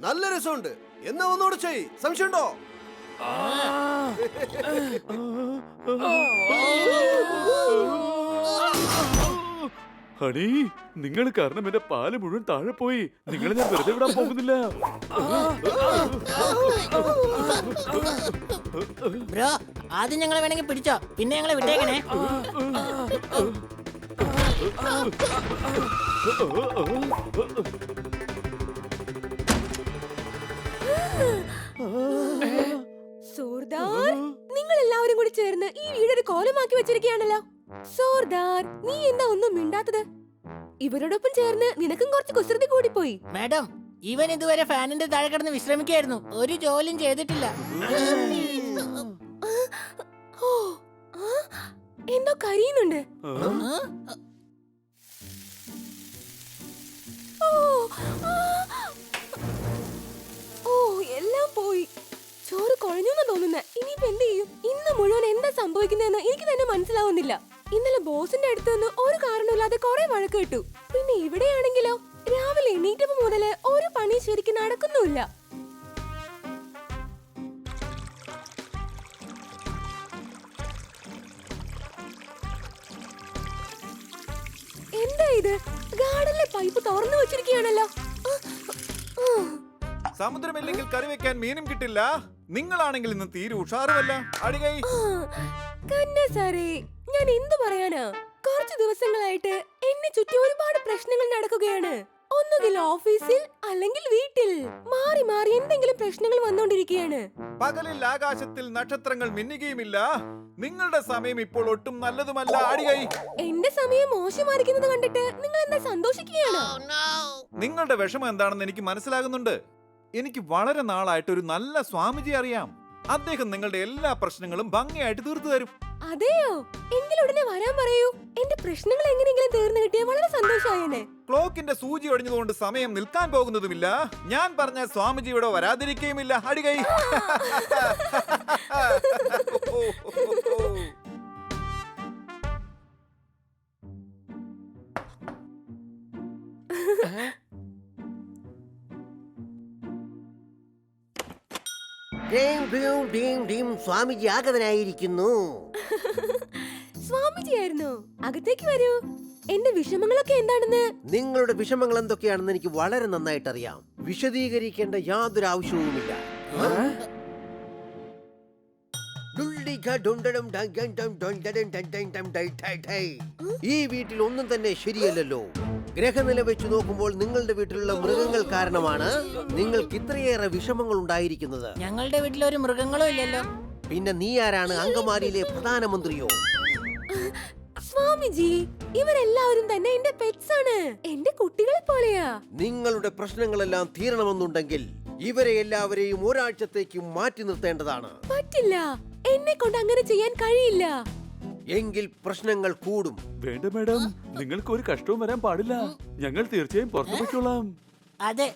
നല്ല രസമുണ്ട്. എന്നാ ഒന്നുകൂടെ ചെയ്. സംശയമുണ്ടോ? ഹണി, നിങ്ങൾ കാരണം എന്റെ പാല് മുഴുവൻ താഴെ പോയി. നിങ്ങളെ ഞാൻ വെറുതെ വിടാൻ പോകുന്നില്ല. ബ്രോ, ആദ്യം ഞങ്ങളെ വേണമെങ്കിൽ പിടിച്ചോ, പിന്നെ ഞങ്ങളെ വിട്ടേക്കണേ. സോർദാർ, നിങ്ങൾ എല്ലാവരും കൂടി ചേർന്ന് ഈ വീടൊരു കോലമാക്കി വെച്ചിരിക്കുകയാണല്ലോ. സോർദാർ, നീ എന്താ ഒന്നും മിണ്ടാത്തത്? ഇവരോടൊപ്പം ചേർന്ന് നിനക്കും കുറച്ച് കുസൃതി കൂടിപ്പോയി. മാഡം, ഇവൻ ഇതുവരെ ഫാനിന്റെ താഴെ കിടന്ന് വിശ്രമിക്കായിരുന്നു. ഒരു ജോലിയും ചെയ്തിട്ടില്ല. ഓ, എന്തോ കരയുന്നുണ്ട്. ഓ, എല്ലാം പോയി. ചോറ് കുഴഞ്ഞു തോന്നുന്നേ. ഇനിയിപ്പോ എന്ത് ചെയ്യും? ഇന്ന് മുഴുവൻ എന്താ സംഭവിക്കുന്നതെന്ന് എനിക്ക് തന്നെ മനസ്സിലാവുന്നില്ല. ഇന്നലെ ബോസിന്റെ അടുത്ത് നിന്ന് ഒരു കാരണമില്ലാതെ കുറെ വഴക്ക് കിട്ടു. പിന്നെ ഇവിടെയാണെങ്കിലോ രാവിലെ എണീറ്റപ്പോ മുതല് ഒരു പണി ശരിക്കും നടക്കുന്നുമില്ല. എന്താ ഇത്? ഗാർഡനിലെ പൈപ്പ് തുറന്നു വെച്ചിരിക്കുകയാണല്ലോ. സമുദ്രമില്ലെങ്കിൽ കറി വെക്കാൻ മീനും കിട്ടില്ല. നിങ്ങളാണെങ്കിൽ ഇന്ന് തീരെ ഉഷാറുമല്ല. അടികൈ സാറേ, ഞാൻ എന്തു പറയാനാ? കുറച്ചു ദിവസങ്ങളായിട്ട് എന്നെ ചുറ്റി ഒരുപാട് പ്രശ്നങ്ങൾ നടക്കുകയാണ്. ഒന്നുകിൽ ഓഫീസിൽ അല്ലെങ്കിൽ വീട്ടിൽ മാറി മാറി എന്തെങ്കിലും പ്രശ്നങ്ങൾ വന്നുകൊണ്ടിരിക്കുകയാണ്. പകലിൽ ആകാശത്തിൽ നക്ഷത്രങ്ങൾ മിന്നുകയുമില്ല. നിങ്ങളുടെ സമയം ഇപ്പോൾ ഒട്ടും നല്ലതുമല്ല. അടികൈ എന്റെ സമയം മോശമായിരിക്കുന്നത് കണ്ടിട്ട് നിങ്ങൾ എന്താ സന്തോഷിക്കുകയാണോ? നിങ്ങളുടെ വിഷമം എന്താണെന്ന് എനിക്ക് മനസ്സിലാകുന്നുണ്ട്. എനിക്ക് വളരെ നാളായിട്ട് ഒരു നല്ല സ്വാമിജി അറിയാം. അദ്ദേഹം നിങ്ങളുടെ എല്ലാ പ്രശ്നങ്ങളും ഭംഗിയായിട്ട് തീർത്തു തരും. അതെയോ? എങ്കിൽ ഉടനെ വരാൻ പറയൂ. എന്റെ പ്രശ്നങ്ങൾ എങ്ങനെയെങ്കിലും തീർന്നു കിട്ടിയാൽ വളരെ സന്തോഷമായേനെ. ക്ലോക്കിന്റെ സൂചി ഒടിഞ്ഞതുകൊണ്ട് സമയം നിൽക്കാൻ പോകുന്നതുമില്ല. ഞാൻ പറഞ്ഞ സ്വാമിജി ഇവിടെ വരാതിരിക്കുകയുമില്ല. അടികൈ സ്വാമിജി ആഗതനായിരിക്കുന്നു. സ്വാമിജിയായിരുന്നോ? അകത്തേക്ക് വരൂ. എന്റെ വിഷമങ്ങളൊക്കെ എന്താണെന്ന്. നിങ്ങളുടെ വിഷമങ്ങൾ എന്തൊക്കെയാണെന്ന് എനിക്ക് വളരെ നന്നായിട്ട് അറിയാം. വിശദീകരിക്കേണ്ട യാതൊരു ആവശ്യവുമില്ല. ഈ വീട്ടിൽ ഒന്നും തന്നെ ശരിയല്ലല്ലോ. ഗ്രഹനില വെച്ച് നോക്കുമ്പോൾ നിങ്ങളുടെ വീട്ടിലുള്ള മൃഗങ്ങൾ കാരണമാണ് നിങ്ങൾക്ക് ഇത്രയേറെ വിഷമങ്ങൾ ഉണ്ടായിരിക്കുന്നത്. ഞങ്ങളുടെ വീട്ടിൽ ഒരു മൃഗങ്ങളും ഇല്ലല്ലോ. പിന്നെ നീ ആരാണ്? അങ്കമാലിയിലെ പ്രധാനമന്ത്രിയോ? സ്വാമിജി, ഇവരെല്ലാവരും തന്നെ എന്റെ പെറ്റ്സ് ആണ്. എന്റെ കുട്ടികളെ പോലെയാ. നിങ്ങളുടെ പ്രശ്നങ്ങളെല്ലാം തീരണമെന്നുണ്ടെങ്കിൽ ഇവരെ എല്ലാവരെയും ഒരാഴ്ചത്തേക്ക് മാറ്റി നിർത്തേണ്ടതാണ്. പറ്റില്ല, എന്നെ കൊണ്ട് അങ്ങനെ ചെയ്യാൻ കഴിയില്ല. എങ്കിൽ പ്രശ്നങ്ങൾ കൂടും. വേണ്ട മാഡം, നിങ്ങൾക്ക് ഒരു കഷ്ടവും വരാൻ പാടില്ല. ഞങ്ങൾ തീർച്ചയായും പുറത്തു പോയിക്കോളാം. അതെ,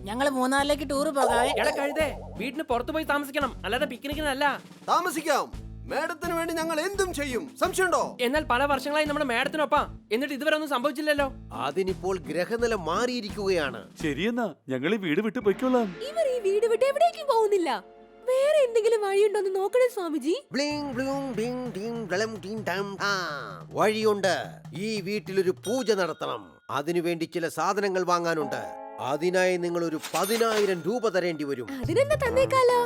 ഞങ്ങള് മൂന്നാറിലേക്ക് ടൂർ പോകാവേ. കഴുതേ, വീട്ടിന് പുറത്തു പോയി താമസിക്കണം, അല്ലാതെ പിക്നിക്കിനല്ല. താമസിക്കാം. മാഡത്തിന് വേണ്ടി ഞങ്ങൾ എന്തും ചെയ്യും. സംശയമുണ്ടോ? എന്നാൽ പല വർഷങ്ങളായി നമ്മുടെ മാഡത്തിനൊപ്പം, എന്നിട്ട് ഇതുവരെ ഒന്നും സംഭവിച്ചില്ലല്ലോ. അതിനിപ്പോൾ ഗ്രഹനില മാറിയിരിക്കുകയാണ്. ശരിയെന്നാ, ഞങ്ങൾ ഈ വീട് വിട്ടു പോയിക്കോളാം. ഇവർ ഈ വീട് വിട്ട് എവിടേക്കും പോകുന്നില്ല. വേറെ എന്തെങ്കിലും വഴിയുണ്ടോന്ന് നോക്കണേ സ്വാമിജി. വഴിയുണ്ട്. ഈ വീട്ടിലൊരു പൂജ നടത്തണം. അതിനുവേണ്ടി ചില സാധനങ്ങൾ വാങ്ങാനുണ്ട്. അതിനായി നിങ്ങൾ ഒരു 10,000 രൂപ തരേണ്ടി വരും. അതിനെന്താ തന്നേക്കാലോ.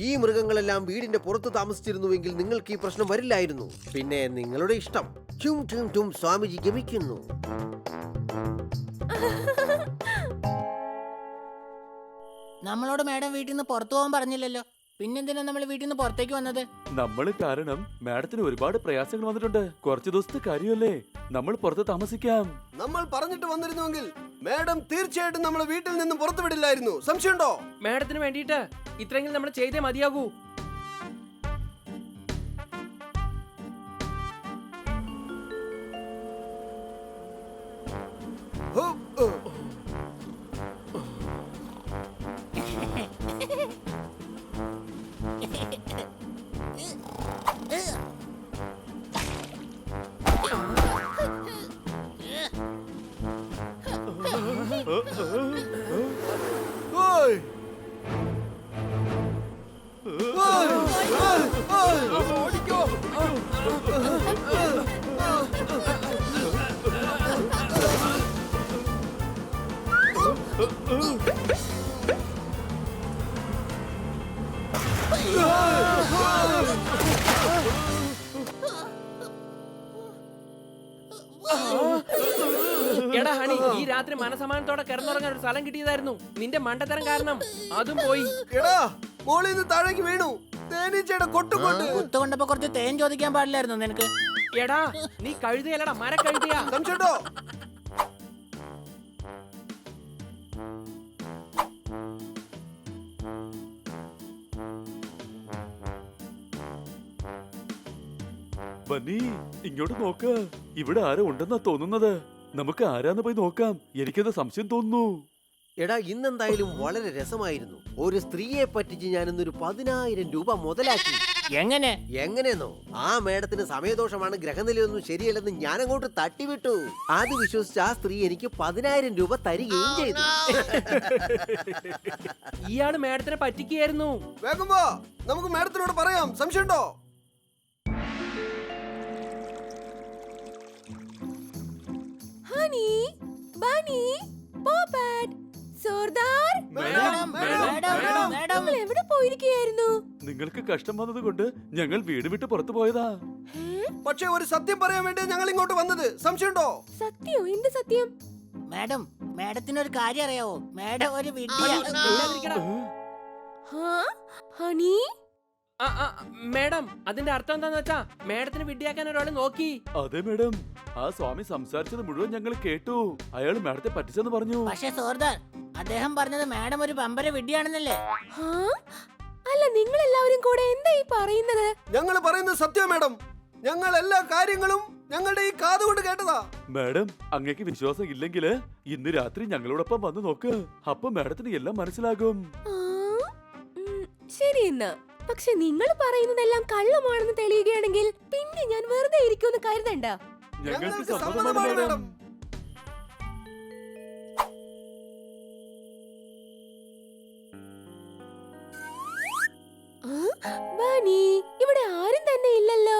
ഈ മൃഗങ്ങളെല്ലാം വീടിന്റെ പുറത്ത് താമസിച്ചിരുന്നുവെങ്കിൽ നിങ്ങൾക്ക് ഈ പ്രശ്നം വരില്ലായിരുന്നു. പിന്നെ നിങ്ങളുടെ ഇഷ്ടം. സ്വാമിജി ഗമിക്കുന്നു. നമ്മളോട് മാഡം വീട്ടിൽ നിന്ന് പുറത്തു പോകാൻ പറഞ്ഞില്ലല്ലോ. പിന്നെന്തിനാ നമ്മൾ വീട്ടിൽ നിന്ന് പുറത്തേക്ക് വന്നത്? നമ്മൾ കാരണം മാഡത്തിന് ഒരുപാട് പ്രയാസങ്ങൾ വന്നിട്ടുണ്ട്. കുറച്ചു ദിവസത്തെ കാര്യമല്ലേ, നമ്മൾ പുറത്ത് താമസിക്കാം. നമ്മൾ പറഞ്ഞിട്ട് വന്നിരുന്നുവെങ്കിൽ മാഡം തീർച്ചയായിട്ടും നമ്മളെ വീട്ടിൽ നിന്നും പുറത്തു വിടില്ലായിരുന്നു. സംശയമുണ്ടോ? മാഡത്തിന് വേണ്ടിയിട്ട് ഇത്രയെങ്കിലും നമ്മൾ ചെയ്തേ മതിയാകൂ. എടാ ഹണി, ഈ രാത്രി മനസമാനത്തോടെ കിടന്നുറങ്ങാൻ ഒരു സ്ഥലം കിട്ടിയതായിരുന്നു. നിന്റെ മണ്ടത്തരം കാരണം അതും പോയി. എടാ മോളിന്ന് താഴേക്ക് വീണു. തേനീച്ചയുടെ കൊട്ടുകൊണ്ട് കുത്തുകൊണ്ടപ്പോ കുറച്ച് തേൻ ചോദിക്കാൻ പാടില്ലായിരുന്നു നിനക്ക്? എടാ നീ കഴുതയല്ലടാ, മര കഴുതയാ. സംശയട്ടോ? ബന്നി ഇങ്ങോട്ട് നോക്ക്. ഇവിടെ ആരോ ഉണ്ടെന്നാ തോന്നുന്നത്. നമുക്ക് ആരാന്ന് പോയി നോക്കാം. എനിക്കത് സംശയം തോന്നുന്നു. എടാ ഇന്നെന്തായാലും വളരെ രസമായിരുന്നു. ഒരു സ്ത്രീയെ പറ്റിച്ച് ഞാൻ ഇന്നൊരു 10,000 രൂപ മുതലാക്കി. എങ്ങനെ? എങ്ങനെയെന്നോ? ആ മേഡത്തിന് സമയദോഷമാണ്, ഗ്രഹനിലയൊന്നും ശരിയല്ലെന്ന് ഞാൻ അങ്ങോട്ട് തട്ടിവിട്ടു. അത് വിശ്വസിച്ച് ആ സ്ത്രീ എനിക്ക് 10,000 രൂപ തരികയും ചെയ്തു. ഇയാള് മേഡത്തിനെ പറ്റിക്കുകയായിരുന്നു. വേഗം വാ, നമുക്ക് മേഡത്തിനോട് പറയാം. സംശയമുണ്ടോ? ഹണി, ബണി, പോപ്പാറ്റ്, സർദാർ, നിങ്ങൾ എവിടെ പോയിരിക്കുകയായിരുന്നു? നിങ്ങൾക്ക് കഷ്ടം വന്നത് കൊണ്ട് ഞങ്ങൾ വീട് വിട്ട് പുറത്തു പോയതാ. പക്ഷേ ഒരു സത്യം പറയാൻ വേണ്ടി ഞങ്ങൾ ഇങ്ങോട്ട് വന്നത്. സംശയമുണ്ടോ? സത്യോ? എന്ത് സത്യം? മാഡം, മാഡത്തിനൊരു കാര്യം അറിയാവോ? മാഡം ഒരു വിഡ്ഢിയാ. ഇല്ലാതിരിക്കടാ. ഹാ? ഹണി, മേഡം, അതിന്റെ അർത്ഥം എന്താന്ന് വെച്ചാ മേഡത്തിന് വിഡ്ഢിയാക്കാൻ ഒരാള് നോക്കി. അതെ മേഡം, ആ സ്വാമി സംസാരിച്ചത് മുഴുവൻ ഞങ്ങൾ കേട്ടു. അയാൾ മേഡത്തെ പറ്റിച്ചെന്ന് പറഞ്ഞു. പക്ഷേ സോർദാർ, അദ്ദേഹം പറഞ്ഞത് മാഡം ഒരു പമ്പര വിഡ്ഢിയാണെന്നല്ലേ? ഹാ? അല്ല, നിങ്ങൾ എല്ലാവരും കൂടെ എന്താ ഈ പറയുന്നത്? ഞങ്ങൾ പറയുന്നത് സത്യം മേഡം. ഞങ്ങൾ എല്ലാ കാര്യങ്ങളും ഞങ്ങളുടെ ഈ കാതുകൊണ്ട് കേട്ടതാ. മാഡം, അങ്ങേക്ക് വിശ്വാസം ഇല്ലെങ്കിൽ ഇന്ന് രാത്രി ഞങ്ങളോടൊപ്പം വന്ന് നോക്ക്. അപ്പൊ മാഡത്തിന് എല്ലാം മനസ്സിലാകും. ആ? ശരി എന്നാ. പക്ഷെ നിങ്ങൾ പറയുന്നതെല്ലാം കള്ളമാണെന്ന് തെളിയുകയാണെങ്കിൽ പിന്നെ ഞാൻ വെറുതെ ഇരിക്കുമെന്ന് കരുതണ്ട. ഞങ്ങൾക്ക് സമ്മതമാണ് മാഡം. ബണി, ഇവിടെ ആരും തന്നെ ഇല്ലല്ലോ.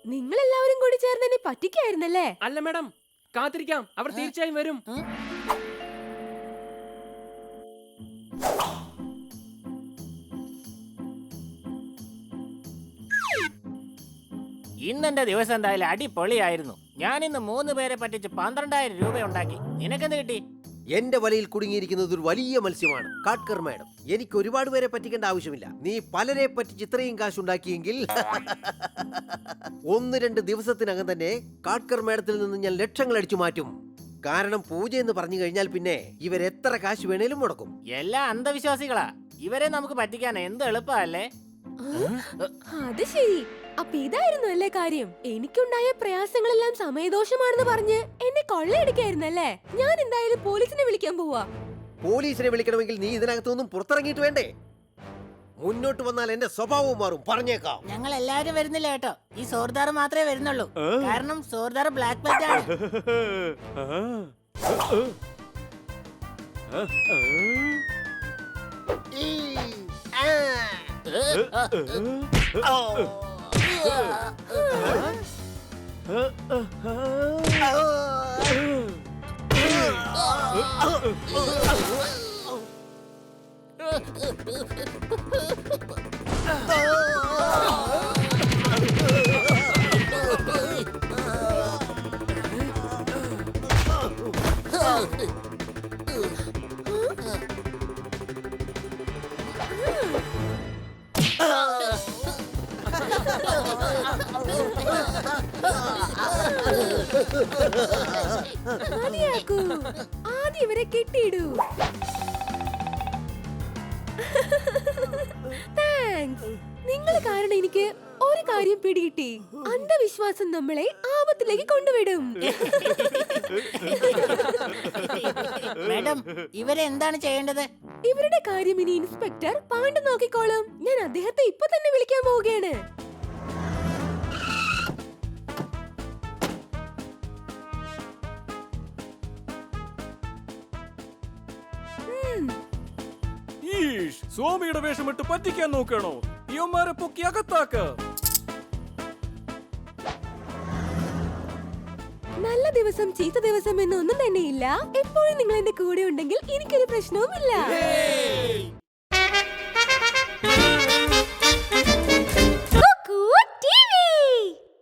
നിങ്ങൾ എല്ലാവരും കൂടി ചേർന്ന് എന്നെ പറ്റിക്കായിരുന്നല്ലേ? അല്ല മേഡം, കാത്തിരിക്കാം. അവർ തീർച്ചയായും വരും. ഇന്നെന്റെ ദിവസം എന്തായാലും അടിപൊളിയായിരുന്നു. ഞാൻ ഇന്ന് 3 പേരെ പറ്റിച്ച് 12,000 രൂപ ഉണ്ടാക്കി. നിനക്കെന്ത് കിട്ടി? എന്റെ വലയിൽ കുടുങ്ങിയിരിക്കുന്നത് ഒരു വലിയ മത്സ്യമാണ്. കാട്കർ മാഡം, എനിക്ക് ഒരുപാട് പേരെ പറ്റിക്കേണ്ട ആവശ്യമില്ല. നീ പലരെ പറ്റിച്ച് ഇത്രയും കാശുണ്ടാക്കിയെങ്കിൽ 1-2 ദിവസത്തിനകം തന്നെ കാട്കർ മാഡത്തിൽ നിന്ന് ഞാൻ ലക്ഷങ്ങൾ അടിച്ചു മാറ്റും. കാരണം പൂജ എന്ന് പറഞ്ഞു കഴിഞ്ഞാൽ പിന്നെ ഇവരെത്ര കാശ് വേണേലും മുടക്കും. എല്ലാ അന്ധവിശ്വാസികളാ. ഇവരെ നമുക്ക് പറ്റിക്കാൻ എന്ത് എളുപ്പമല്ലേ? അത് ശരി. അപ്പൊ ഇതായിരുന്നു അല്ലേ കാര്യം? എനിക്കുണ്ടായ പ്രയാസങ്ങളെല്ലാം സമയദോഷമാണെന്ന് പറഞ്ഞ് എന്നെ കൊള്ളയടിക്കായിരുന്നല്ലേ? ഞാൻ എന്തായാലും പോലീസിനെ വിളിക്കാൻ പോവാ. പോലീസിനെ വിളിക്കണമെങ്കിൽ നീ ഇതിനകത്തൊന്നും പുറത്തിറങ്ങിയിട്ട് വേണ്ടേ? മുന്നോട്ട് വന്നാൽ എന്റെ സ്വഭാവവും മാറും, പറഞ്ഞേക്കാം. ഞങ്ങൾ എല്ലാവരും വരുന്നില്ല കേട്ടോ. ഈ സോർദാർ മാത്രമേ വരുന്നുള്ളൂ. കാരണം സോർദാർ ബ്ലാക്ക് ബെൽറ്റ് ആണ്. മതിയാക്കൂ. ആദ്യം ഇവരെ കിട്ടിയിടൂ. താങ്ക്സ്. നിങ്ങൾ കാരണം എനിക്ക് ഒരു കാര്യം പിടികിട്ടി. അന്ധവിശ്വാസം നമ്മളെ ആപത്തിലേക്ക് കൊണ്ടുവിടും. മാഡം ഇവരെ എന്താണ് ചെയ്യേണ്ടത്? ഇവരുടെ കാര്യം ഇനി ഇൻസ്പെക്ടർ പാണ്ഡു നോക്കിക്കോളും. ഞാൻ അദ്ദേഹത്തെ ഇപ്പൊ തന്നെ വിളിക്കാൻ പോവുകയാണ്. സ്വാമിയുടെ വേഷമിട്ട് പറ്റിക്കാൻ നോക്കണോ? ഇവന്മാരെ പൊക്കി അകത്താക്ക്. നല്ല ദിവസം ചീത്ത ദിവസം എന്നൊന്നും തന്നെ ഇല്ല. എപ്പോഴും നിങ്ങൾ എന്റെ കൂടെ ഉണ്ടെങ്കിൽ എനിക്കൊരു പ്രശ്നവുമില്ല.